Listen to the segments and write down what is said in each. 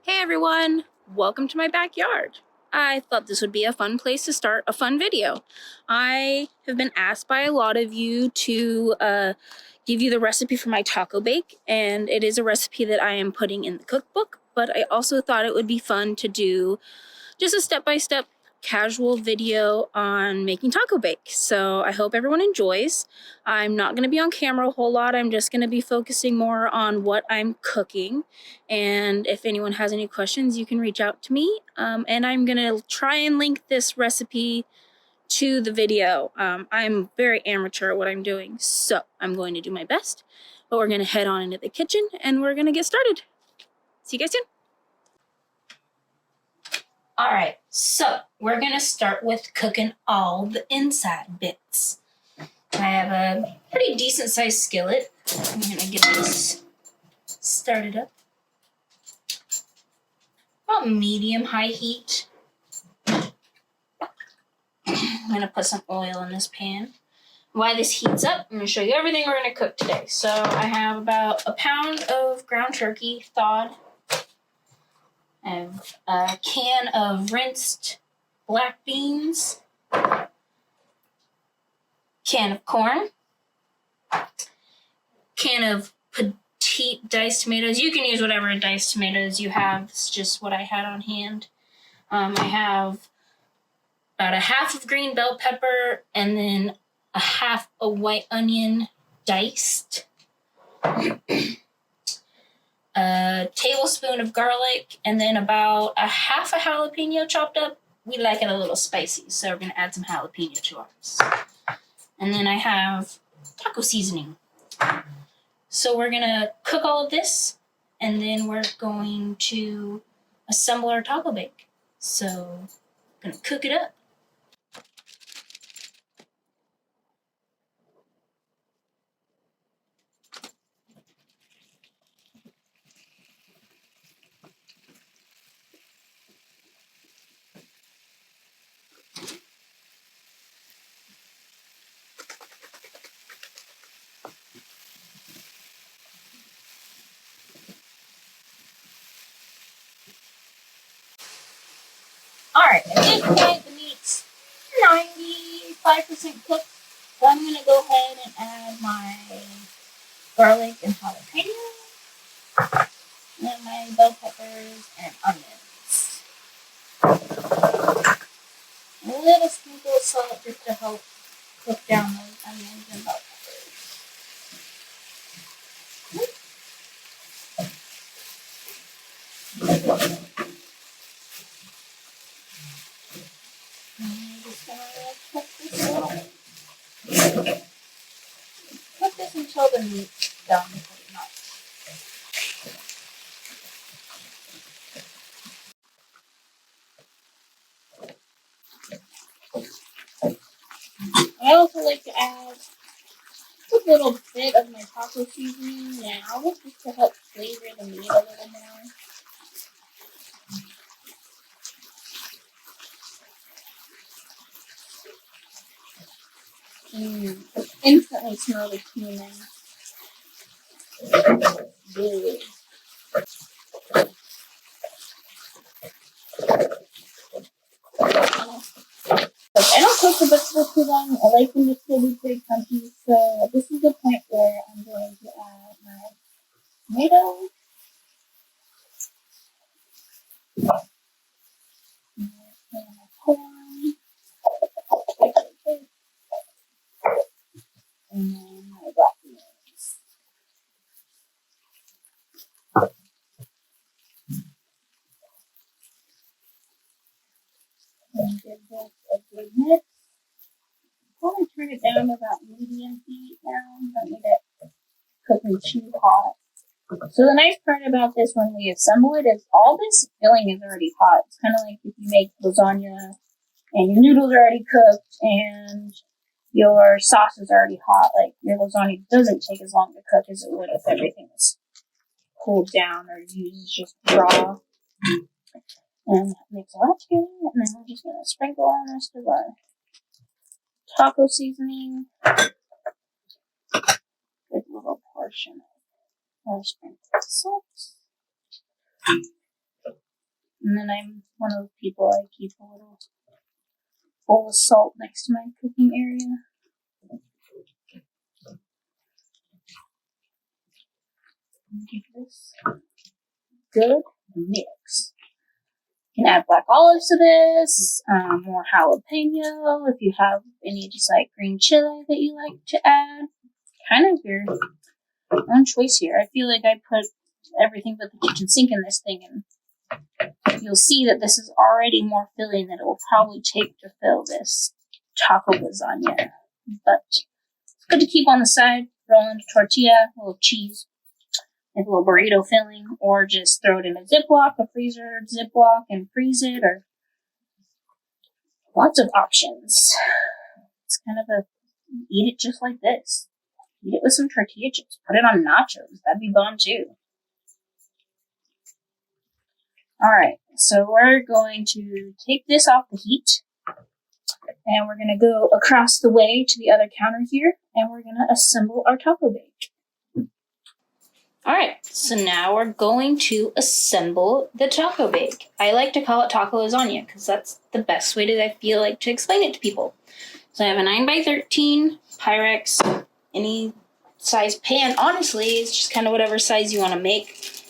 Hey everyone, welcome to my backyard. I thought this would be a fun place to start a fun video. I have been asked by a lot of you to give you the recipe for my taco bake, and it is a recipe that I am putting in the cookbook, but I also thought it would be fun to do just a step-by-step casual video on making taco bake. So I hope everyone enjoys. I'm not going to be on camera a whole lot. I'm just going to be focusing more on what I'm cooking. And if anyone has any questions, you can reach out to me. And I'm going to try and link this recipe to the video. I'm very amateur at what I'm doing, so I'm going to do my best. But we're going to head on into the kitchen and we're going to get started. See you guys soon. All right, so we're gonna start with cooking all the inside bits. I have a pretty decent sized skillet. I'm gonna get this started up. About medium-high heat. I'm gonna put some oil in this pan. While this heats up, I'm gonna show you everything we're gonna cook today. So I have about a pound of ground turkey thawed. I have a can of rinsed black beans, can of corn, can of petite diced tomatoes. You can use whatever diced tomatoes you have. It's just what I had on hand. I have about a half of green bell pepper and then a half a white onion diced. A tablespoon of garlic, and then about a half a jalapeno chopped up. We like it a little spicy, so we're going to add some jalapeno to ours. And then I have taco seasoning. So we're going to cook all of this, and then we're going to assemble our taco bake. So I'm going to cook it up. All right, at this point, the meat's 95% cooked. So I'm going to go ahead and add my garlic and jalapeno, and then my bell peppers and onions. A little sprinkle of salt just to help cook down those onions and bell peppers. And I'm just going to cook this until the meat's done pretty much. I also like to add a little bit of my taco seasoning now, just to help flavor the meat a little more. Instantly smell the cumin. Really. I don't cook the vegetables too long. I like them to still be pretty crunchy. So this is the point where I'm going to add my tomatoes. And my corn. And then my black beans. And give this a good mix. Probably turn it down to about medium heat now. Don't need it cooking too hot. So the nice part about this when we assemble it is all this filling is already hot. It's kind of like if you make lasagna and your noodles are already cooked and your sauce is already hot. Like your lasagna doesn't take as long to cook as it would if everything was cooled down or used just raw. And that makes a lot together. And then we're just going to sprinkle on the rest of our taco seasoning. Good little portion of sprinkle of salt. And then I'm one of those people, I keep a little bowl of salt next to my cooking area. Give this good mix. You can add black olives to this, more jalapeno if you have any just like green chili that you like to add. Kind of your own choice here. I feel like I put everything but the kitchen sink in this thing, and you'll see that this is already more filling than it will probably take to fill this taco lasagna. But it's good to keep on the side. Roll in a tortilla, a little cheese, like a little burrito filling, or just throw it in a Ziploc, a freezer Ziploc, and freeze it, or lots of options. It's kind of eat it just like this. Eat it with some tortilla chips. Put it on nachos. That'd be bomb too. Alright, so we're going to take this off the heat, and we're going to go across the way to the other counter here, and we're going to assemble our taco bake. Alright, so now we're going to assemble the taco bake. I like to call it taco lasagna because that's the best way I feel like to explain it to people. So I have a 9x13 Pyrex, any size pan. Honestly, it's just kind of whatever size you want to make.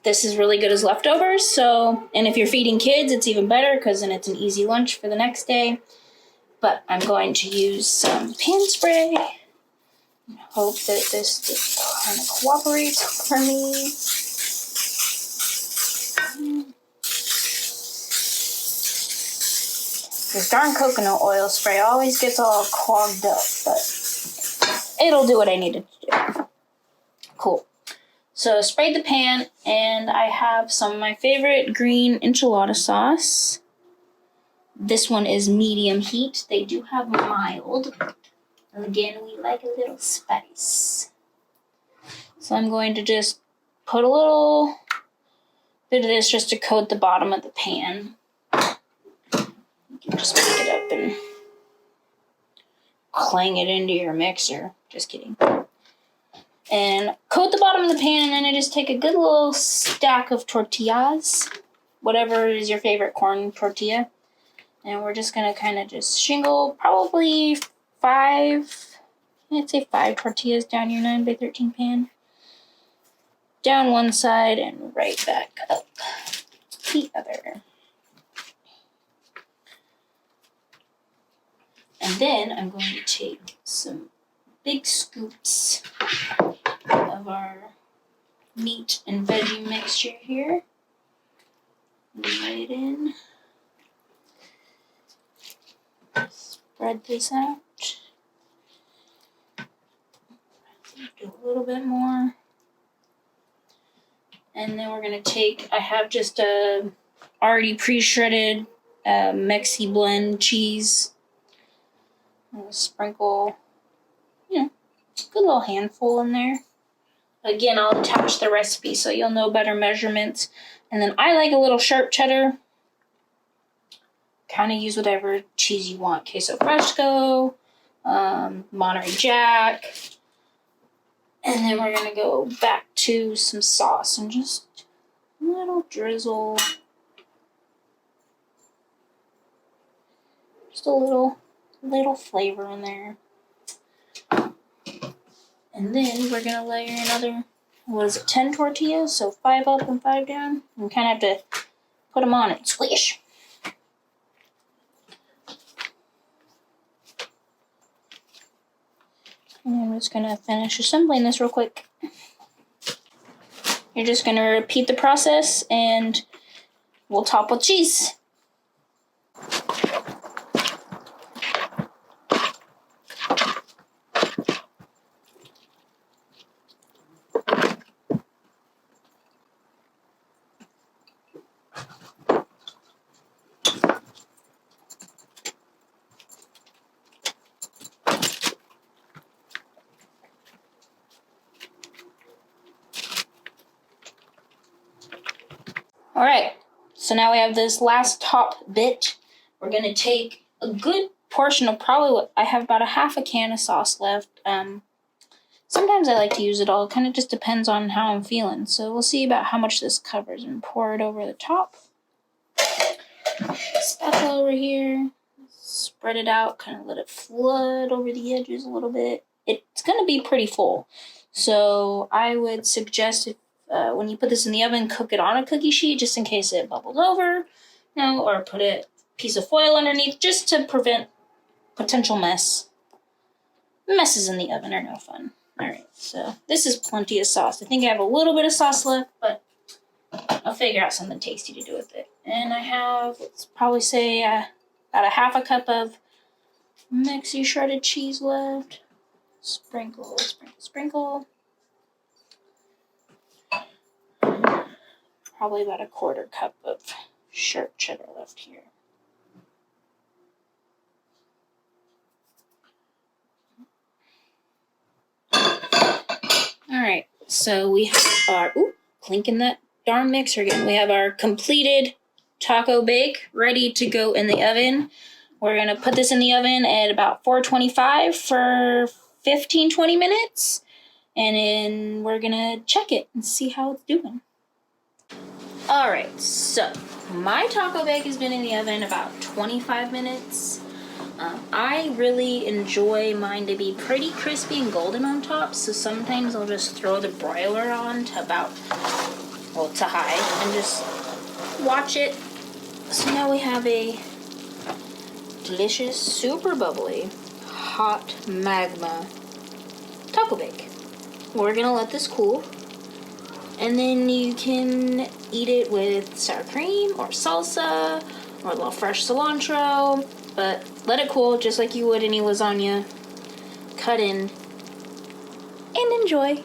This is really good as leftovers, so, and if you're feeding kids, it's even better because then it's an easy lunch for the next day. But I'm going to use some pan spray. Hope that this kind of cooperates for me. This darn coconut oil spray always gets all clogged up, but it'll do what I need it to do. Cool. So sprayed the pan, and I have some of my favorite green enchilada sauce. This one is medium heat. They do have mild. And again, we like a little spice. So I'm going to just put a little bit of this just to coat the bottom of the pan. You can just pick it up and clang it into your mixer. Just kidding. And coat the bottom of the pan, and then I just take a good little stack of tortillas, whatever is your favorite corn tortilla. And we're just going to kind of just shingle probably 5 tortillas down your 9x13 pan. Down one side and right back up the other. And then I'm going to take some big scoops of our meat and veggie mixture here. Lay it in. Spread this out. Do a little bit more. And then we're going to take, I have just a already pre-shredded Mexi blend cheese. I'm going to sprinkle, a good little handful in there. Again, I'll attach the recipe so you'll know better measurements. And then I like a little sharp cheddar. Kind of use whatever cheese you want. Queso fresco, Monterey Jack. And then we're going to go back to some sauce and just a little drizzle. Just a little flavor in there. And then we're going to layer another, 10 tortillas? So 5 up and 5 down. And kind of have to put them on and squish. And I'm just going to finish assembling this real quick. You're just going to repeat the process, and we'll top with cheese. All right, so now we have this last top bit. We're going to take a good portion of probably what I have about a half a can of sauce left. Sometimes I like to use it all. It kind of just depends on how I'm feeling. So we'll see about how much this covers and pour it over the top. Spatula over here. Spread it out, kind of let it flood over the edges a little bit. It's going to be pretty full. So I would suggest if, when you put this in the oven, cook it on a cookie sheet just in case it bubbles over. Or put a piece of foil underneath just to prevent potential mess. Messes in the oven are no fun. Alright, so this is plenty of sauce. I think I have a little bit of sauce left, but I'll figure out something tasty to do with it. And I have, let's probably say, about a half a cup of Mexi shredded cheese left. Sprinkle, sprinkle, sprinkle. Probably about a quarter cup of sharp cheddar left here. Alright, so we have our, clinking that darn mixer again. We have our completed taco bake ready to go in the oven. We're going to put this in the oven at about 425 for 15-20 minutes. And then we're going to check it and see how it's doing. Alright, so my taco bake has been in the oven about 25 minutes. I really enjoy mine to be pretty crispy and golden on top, so sometimes I'll just throw the broiler on to to high and just watch it. So now we have a delicious, super bubbly, hot magma taco bake. We're gonna let this cool, and then you can eat it with sour cream or salsa or a little fresh cilantro, but let it cool just like you would any lasagna. Cut in and enjoy.